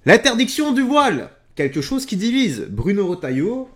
L'interdiction du voile, quelque chose qui divise. Bruno Retailleau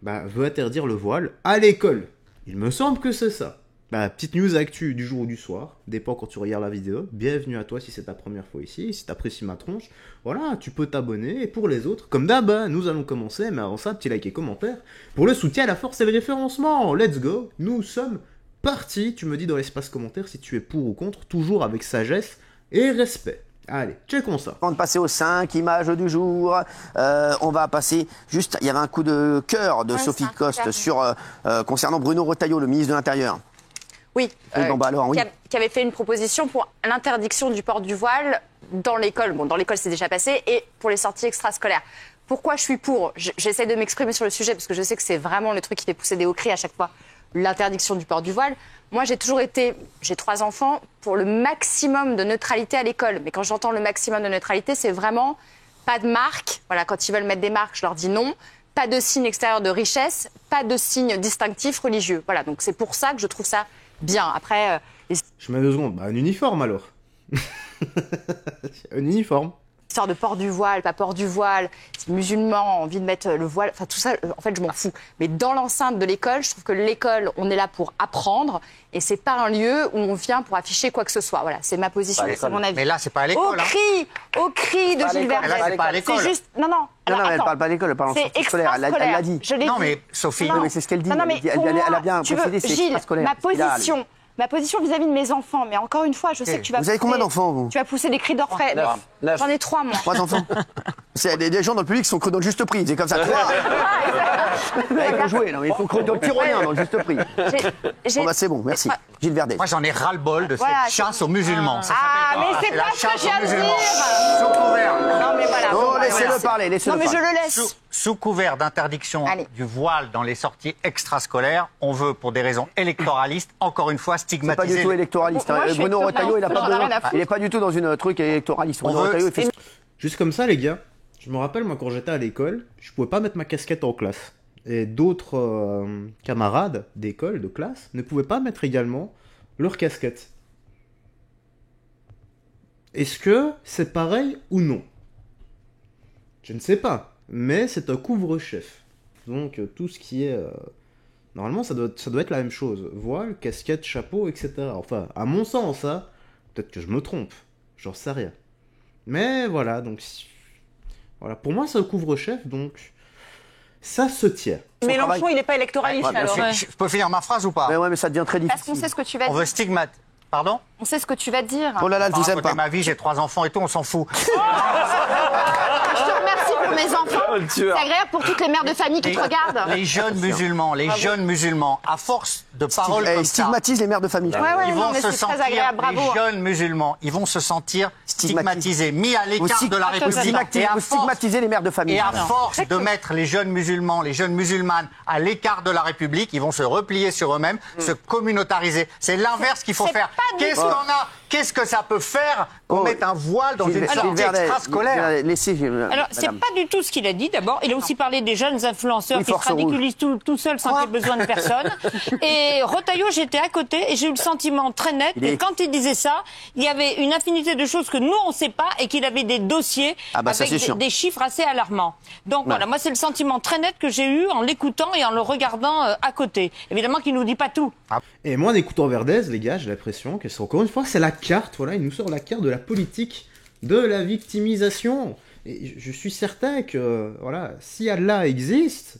veut interdire le voile à l'école. Il me semble que c'est ça. Petite news actu du jour ou du soir, dépend quand tu regardes la vidéo. Bienvenue à toi si c'est ta première fois ici, si t'apprécies ma tronche. Voilà, tu peux t'abonner. Et pour les autres, comme d'hab, nous allons commencer. Mais avant ça, petit like et commentaire. Pour le soutien, la force et le référencement. Let's go, nous sommes partis. Tu me dis dans l'espace commentaire si tu es pour ou contre, toujours avec sagesse et respect. Allez, checkons ça. Avant de passer aux 5 images du jour, on va passer juste... Il y avait un coup de cœur de Sophie Coste concernant Bruno Retailleau, le ministre de l'Intérieur. Oui, oui. Qui avait fait une proposition pour l'interdiction du port du voile dans l'école. Bon, dans l'école, c'est déjà passé, et pour les sorties extrascolaires. Pourquoi je suis pour? J'essaie de m'exprimer sur le sujet, parce que je sais que c'est vraiment le truc qui fait pousser des hauts cris à chaque fois, l'interdiction du port du voile. Moi, j'ai 3 enfants, pour le maximum de neutralité à l'école. Mais quand j'entends le maximum de neutralité, c'est vraiment pas de marque. Voilà, quand ils veulent mettre des marques, je leur dis non. Pas de signe extérieur de richesse, pas de signe distinctif religieux. Voilà, donc c'est pour ça que je trouve ça bien. Après, je mets 2 secondes. Un uniforme alors. Un uniforme. Histoire de port du voile, pas port du voile, si musulman ont envie de mettre le voile, enfin tout ça, en fait, je m'en fous. Mais dans l'enceinte de l'école, je trouve que l'école, on est là pour apprendre, et c'est pas un lieu où on vient pour afficher quoi que ce soit. Voilà, c'est ma position, c'est mon avis. Mais là, c'est pas à l'école. Au cri de Gilles Verdez. Là, c'est pas à l'école. C'est juste, non, elle parle pas à l'école, elle parle en sortie scolaire. Elle l'a dit. Non, mais Sophie, mais c'est ce qu'elle dit. Non, mais elle a bien précisé, c'est Gilles, extrascolaire. Ma position vis-à-vis de mes enfants, mais encore une fois, je sais que tu vas Vous avez combien d'enfants, vous? Tu vas pousser des cris d'orfraie. J'en ai 3, moi. 3 enfants. C'est des gens dans le public qui sont creux dans le juste prix. C'est comme ça. Il faut jouer, non, mais il faut creux dans le tyrolien, dans le juste prix. C'est bon, merci. Gilles Verdez. Moi, j'en ai ras-le-bol de cette chasse aux musulmans. Mais c'est pas ce que j'ai à dire. Sous couvert. Non, mais voilà. Oh, laissez-le parler, laissez-le parler. Non, mais je le laisse. Sous couvert d'interdiction du voile dans les sorties extrascolaires, on veut, pour des raisons électoralistes, encore une fois, stigmatiser. C'est pas du tout électoraliste. Bruno Retailleau, il n'est pas du tout dans une truc électoraliste. Bruno Retailleau, il fait... Juste comme ça, les gars, je me rappelle, moi, quand j'étais à l'école, je pouvais pas mettre ma casquette en classe. Et d'autres camarades d'école, de classe, ne pouvaient pas mettre également leur casquette. Est-ce que c'est pareil ou non? Je ne sais pas. Mais c'est un couvre-chef. Donc tout ce qui est... Normalement, ça doit être la même chose. Voile, casquette, chapeau, etc. Enfin, à mon sens, peut-être que je me trompe. J'en sais rien. Mais voilà, donc... Voilà, pour moi, c'est un couvre-chef, donc... Ça se tient. Mélenchon, il n'est pas électoraliste, alors. Je peux finir ma phrase ou pas? Mais ça devient très difficile. Parce qu'on sait ce que tu vas dire. On veut stigmatiser. Pardon? On sait ce que tu vas dire. Oh là là, je vous aime pas. Ma vie, j'ai 3 enfants et tout, on s'en fout. Je te remercie pour mes enfants. C'est agréable pour toutes les mères de famille qui te regardent. Les jeunes musulmans, à force de paroles comme ça, stigmatisent les mères de famille. Ils vont se sentir, les jeunes musulmans, ils vont se sentir stigmatisés, mis à l'écart de la République. Vous stigmatisez les mères de famille. Et à force de mettre les jeunes musulmans, les jeunes musulmanes à l'écart de la République, ils vont se replier sur eux-mêmes, se communautariser. C'est l'inverse qu'il faut faire. Qu'est-ce que ça peut faire qu'on mette un voile dans une sortie extrascolaire? Alors, c'est pas du tout ce qu'il a dit, d'abord. Il a aussi parlé des jeunes influenceurs qui se ridiculisent tout seuls sans qu'il ait besoin de personne. Et Retailleau, j'étais à côté et j'ai eu le sentiment très net que quand il disait ça, il y avait une infinité de choses que nous, on ne sait pas et qu'il avait des dossiers avec des chiffres assez alarmants. Donc voilà, moi, c'est le sentiment très net que j'ai eu en l'écoutant et en le regardant à côté. Évidemment qu'il nous dit pas tout. Et moi, en écoutant Verdez, les gars, j'ai l'impression que c'est encore une fois, c'est la carte, voilà, il nous sort la carte de la politique de la victimisation. Et je suis certain que, voilà, si Allah existe,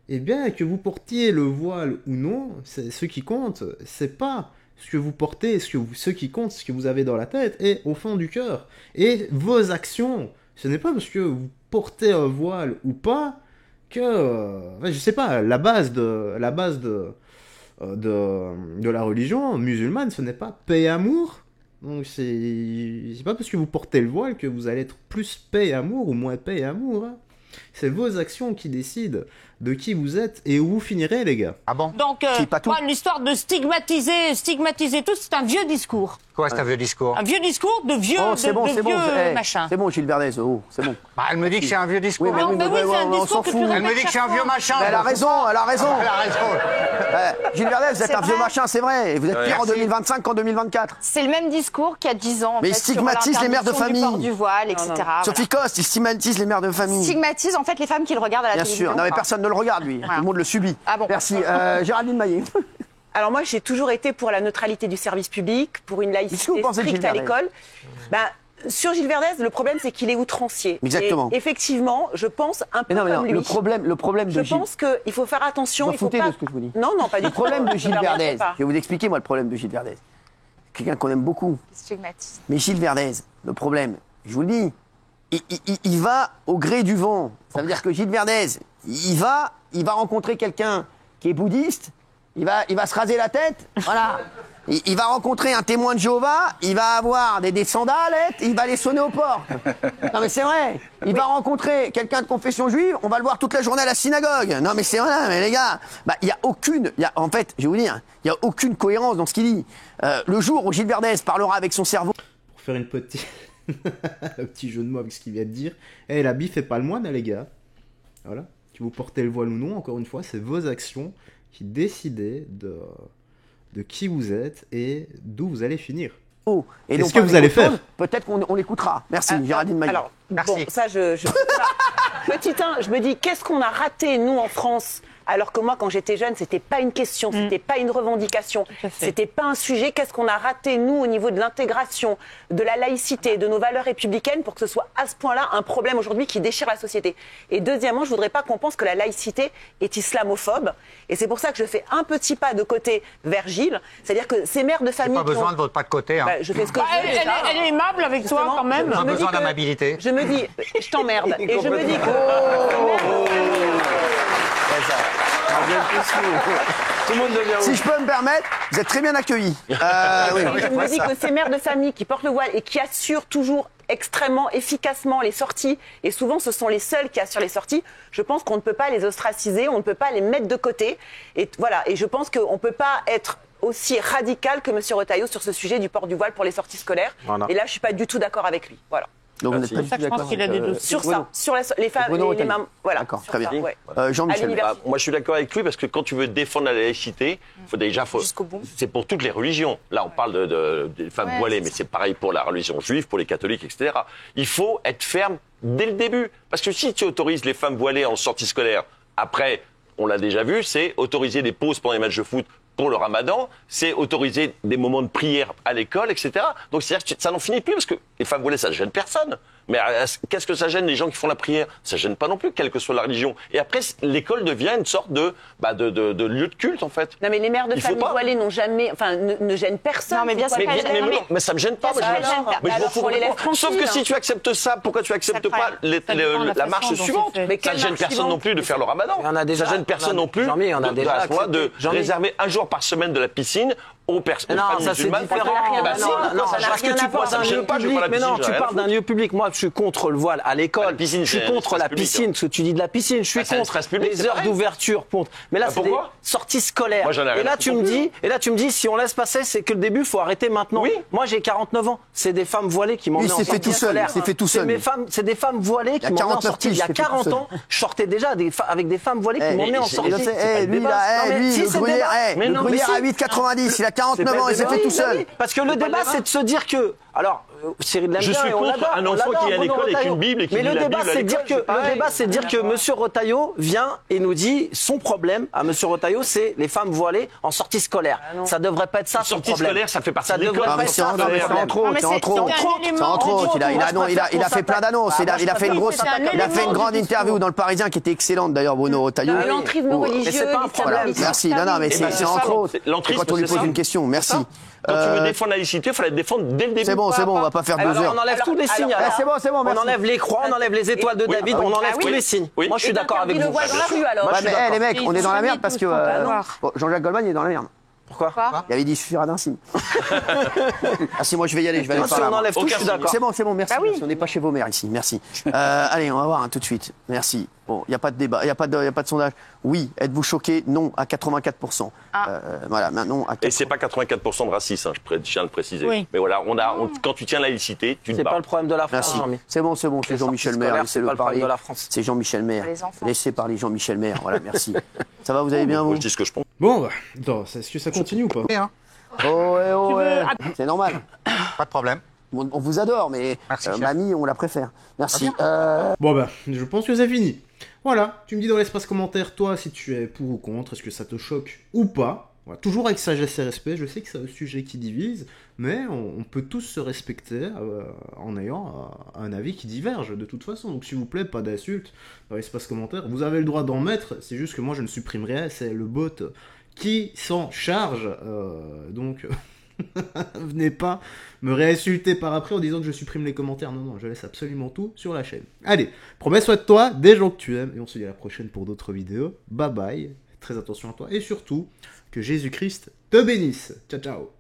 eh bien, que vous portiez le voile ou non, ce qui compte, c'est pas ce que vous portez, ce qui compte, ce que vous avez dans la tête et au fond du cœur. Et vos actions, ce n'est pas parce que vous portez un voile ou pas que, je sais pas, la base de la religion musulmane, ce n'est pas paix et amour. Donc c'est pas parce que vous portez le voile que vous allez être plus paix et amour ou moins paix et amour. C'est vos actions qui décident de qui vous êtes et où vous finirez, les gars. Ah bon? Donc, moi, l'histoire de stigmatiser tout, c'est un vieux discours. Quoi, c'est un vieux discours? Un vieux discours de vieux, machin. C'est bon, Gilles Verdez, c'est bon. Bah, elle me dit que c'est un vieux discours. Oui, mais Non, mais oui, c'est un discours que tu Elle me dit que c'est un vieux machin. Elle a raison. Elle a raison. Gilles Verdez, vous êtes un vieux machin, c'est vrai. Et vous êtes pire en Merci. 2025 qu'en 2024. C'est le même discours qu'il y a 10 ans. En Mais fait, il stigmatise sur les mères de l'interdiction famille. du port du voile, etc. Sophie Coste, il stigmatise les mères de famille. Stigmatise en fait les femmes qui le regardent à la Bien télévision. sûr. Non, mais personne ne le regarde, lui. Voilà. Tout le monde le subit. Ah bon. Merci. Géraldine Maillet. Alors moi, j'ai toujours été pour la neutralité du service public, pour une Qu'est-ce que vous laïcité pensez de stricte Gilles à Verdez l'école. Sur Gilles Verdez, le problème, c'est qu'il est outrancier. Exactement. Et effectivement, je pense un peu Mais non, comme lui. le problème de Je Gilles. pense qu'il faut faire attention. Vous Il faut foutez pas... de ce que je vous dis. Non, pas du Le tout. problème de Je Gilles ne leur Verdez, pas. je vais vous expliquer, moi, le problème de Gilles Verdez. Quelqu'un qu'on aime beaucoup. Stigmatise. Mais Gilles Verdez, le problème, je vous le dis, il va au gré du vent. Ça veut dire que Gilles Verdez, il va rencontrer quelqu'un qui est bouddhiste, il va se raser la tête, voilà. Il va rencontrer un témoin de Jéhovah, il va avoir des sandalettes, il va les sonner aux portes. Non mais c'est vrai. Il va rencontrer quelqu'un de confession juive, on va le voir toute la journée à la synagogue. Non mais c'est vrai, mais les gars, en fait, je vais vous dire, il y a aucune cohérence dans ce qu'il dit. Le jour où Gilles Verdez parlera avec son cerveau. Pour faire une petite... un petit jeu de mots avec ce qu'il vient de dire. L'habit fait pas le moine, hein, les gars. Voilà. Que vous portez le voile ou non, encore une fois, c'est vos actions qui décident de qui vous êtes et d'où vous allez finir. Et qu'est-ce que vous allez faire? Peut-être qu'on l'écoutera. Merci, Géraldine Maillet. Alors, Merci. bon, ça, Petit 1, je me dis, qu'est-ce qu'on a raté, nous, en France? Alors que moi, quand j'étais jeune, c'était pas une question, c'était pas une revendication, c'était pas un sujet. Qu'est-ce qu'on a raté, nous, au niveau de l'intégration, de la laïcité, de nos valeurs républicaines, pour que ce soit à ce point-là un problème aujourd'hui qui déchire la société? Et deuxièmement, je voudrais pas qu'on pense que la laïcité est islamophobe. Et c'est pour ça que je fais un petit pas de côté vers Gilles. C'est-à-dire que ces mères de famille. Pas besoin de votre pas de côté. Hein. Je fais ce que je veux. Elle est aimable avec toi, Justement, quand même. On a besoin d'amabilité. Je me dis, je t'emmerde. Et je me dis que. Tout le monde devient Si je peux me permettre, vous êtes très bien accueillis. Oui. Je me dis que ces mères de famille qui portent le voile et qui assurent toujours extrêmement efficacement les sorties, et souvent ce sont les seuls qui assurent les sorties, je pense qu'on ne peut pas les ostraciser, on ne peut pas les mettre de côté. Et voilà. Et je pense qu'on ne peut pas être aussi radical que M. Retailleau sur ce sujet du port du voile pour les sorties scolaires. Voilà. Et là, je ne suis pas du tout d'accord avec lui. Voilà. Donc vous n'êtes pas du Ça, tout je pense d'accord qu'il a des doutes. Sur ça, sur les femmes, Bruno les mamans. Voilà. D'accord, sur très ça, bien. ouais. Jean-Michel. À l'université. Moi, je suis d'accord avec lui parce que quand tu veux défendre la laïcité, Jusqu'au bout. c'est pour toutes les religions. Là, on parle des femmes voilées, mais c'est pareil pour la religion juive, pour les catholiques, etc. Il faut être ferme dès le début. Parce que si tu autorises les femmes voilées en sortie scolaire, après, on l'a déjà vu, c'est autoriser des pauses pendant les matchs de foot pour le ramadan, c'est autoriser des moments de prière à l'école, etc. Donc c'est-à-dire que ça n'en finit plus parce que les femmes voilées, ça ne gêne personne. Mais qu'est-ce que ça gêne les gens qui font la prière? Ça gêne pas non plus, quelle que soit la religion. Et après, l'école devient une sorte de lieu de culte, en fait. Non, mais les mères de Il faut famille pas. voilées n'ont jamais, ne gênent personne. Non, mais bien sûr Pourquoi qu'elles pas gênent. gêner Mais ça me gêne pas. Bien sûr, elles gênent pas. Mais je m'en Alors, fous on les laisse complètement. Sauf que tranquilles, si tu acceptes ça, pourquoi tu acceptes Ça pas dépend la la marche façon dont suivante? c'est fait. Mais Ça quelle ne gêne marche personne suivante non plus de faire le ramadan. Il y en a déjà- Ça gêne personne non plus Jean-Mi, on a déjà à ce moment de accepté. Jean-Mi. réserver un jour par semaine de la piscine aux personnes Non, femmes ça c'est musulmanes. différent. Bah, si, Non, ça parce parce que que tu tu parles ça d'un me lieu gêne pas, je vais public. pas la Mais piscine, non, j'ai tu rien à parles d'un foutre. lieu public. Moi, je suis contre le voile à l'école. La piscine, Je suis c'est contre un la espace public, piscine. Ce que tu dis de la piscine, je suis Bah, c'est un contre espace public, les c'est heures pareil. d'ouverture. Mais là, Bah, c'est des pourquoi sorties scolaires. Moi, j'en ai rien Et là, à tu foutre me dis, si on laisse passer, c'est que le début, faut arrêter maintenant. Oui. Moi, j'ai 49 ans. C'est des femmes voilées qui m'ont Lui, mis en il s'est fait sortie tout seul, scolaire. il s'est fait tout seul, lui. C'est des femmes voilées qui a m'ont mis en 49 sortie. Il y a piges, il s'est fait tout 40 seul. ans, je sortais déjà avec des femmes voilées qui m'ont mis en sortie. Il C'est pas sait, le lui, débat. là, Non, mais lui, si, le c'est le gruyère, débat. Mais le non, mais gruyère si. à 8,90, il a 49 ans, il s'est fait tout seul. Parce que le débat, c'est de se dire que. Alors, Cyril l'aime Je bien suis et on contre l'adore, un on enfant l'adore, qui est à Bruno l'école avec Retailleau. une Bible et qui Mais lit le la débat, Bible à c'est de dire l'école, que c'est pareil. c'est de dire que Monsieur Retailleau vient et nous dit son problème à Monsieur Retailleau, c'est les femmes voilées en sortie scolaire. Ça devrait pas être ça son Sortie problème. scolaire, ça fait partie Ça de l'école. devrait Non, pas mais être c'est ça. en trop, c'est en trop. C'est en trop. Il a fait plein d'annonces. Il a fait une grosse, il a fait une grande interview dans le Parisien qui était excellente d'ailleurs, Bruno Retailleau. De l'entrisme religieux, c'est pas un Voilà, problème. merci. Non, mais Eh ben, c'est en trop. C'est l'entrisme, quand on lui c'est pose ça. une question. Merci. Quand tu veux défendre la laïcité, il faut la défendre dès le début. C'est bon, on va pas faire 2 Alors, heures. on enlève tous les signes. alors. C'est bon, On merci. enlève les croix, on enlève les étoiles de David, on enlève tous les signes. Oui. Moi, je suis d'accord avec le vous. voile dans la rue alors. Ouais, mais les mecs, Et on est dans la ils merde sont parce mis que tous contre la Jean-Jacques Goldman il est dans la merde. Pourquoi Il avait dit suffira d'un signe. Ah si, moi je vais y aller, je vais aller Si par là. on enlève tout, je suis d'accord. C'est bon, merci. Merci. On n'est pas chez vos mères ici, merci. Allez, on va voir tout de suite. Merci. Bon, il n'y a pas de débat, il n'y a pas de sondage. Oui, êtes-vous choqué? Non, à 84%. Voilà, maintenant à 84%. Et c'est pas 84% de racisme, je tiens à le préciser. Oui. Mais voilà, quand tu tiens la laïcité, tu te C'est bats. pas le problème de la France, Merci. Jean-Mi. C'est bon, c'est Jean-Michel Maire. C'est pas le problème de la France. C'est Jean-Michel Maire. Les enfants. Laissez parler Jean-Michel Maire. Voilà, merci. Ça va, vous allez bien, Moi, vous? je dis ce que je pense. Bon, bah, attends, est-ce que ça continue ou pas? Oh, ouais. C'est normal. Pas de problème. On vous adore, mais Merci, chef. mamie, on la préfère. Merci. Bon bah, je pense que c'est fini. Voilà, tu me dis dans l'espace commentaire, toi, si tu es pour ou contre, est-ce que ça te choque ou pas. Voilà, toujours avec sagesse et respect, je sais que c'est un sujet qui divise, mais on peut tous se respecter en ayant un avis qui diverge de toute façon. Donc s'il vous plaît, pas d'insultes dans l'espace commentaire. Vous avez le droit d'en mettre, c'est juste que moi je ne supprimerai, c'est le bot qui s'en charge. Donc venez pas me réinsulter par après en disant que je supprime les commentaires. Non, je laisse absolument tout sur la chaîne. Allez, promets soin de toi, des gens que tu aimes, et on se dit à la prochaine pour d'autres vidéos. Bye bye, très attention à toi, et surtout, que Jésus-Christ te bénisse. Ciao, ciao.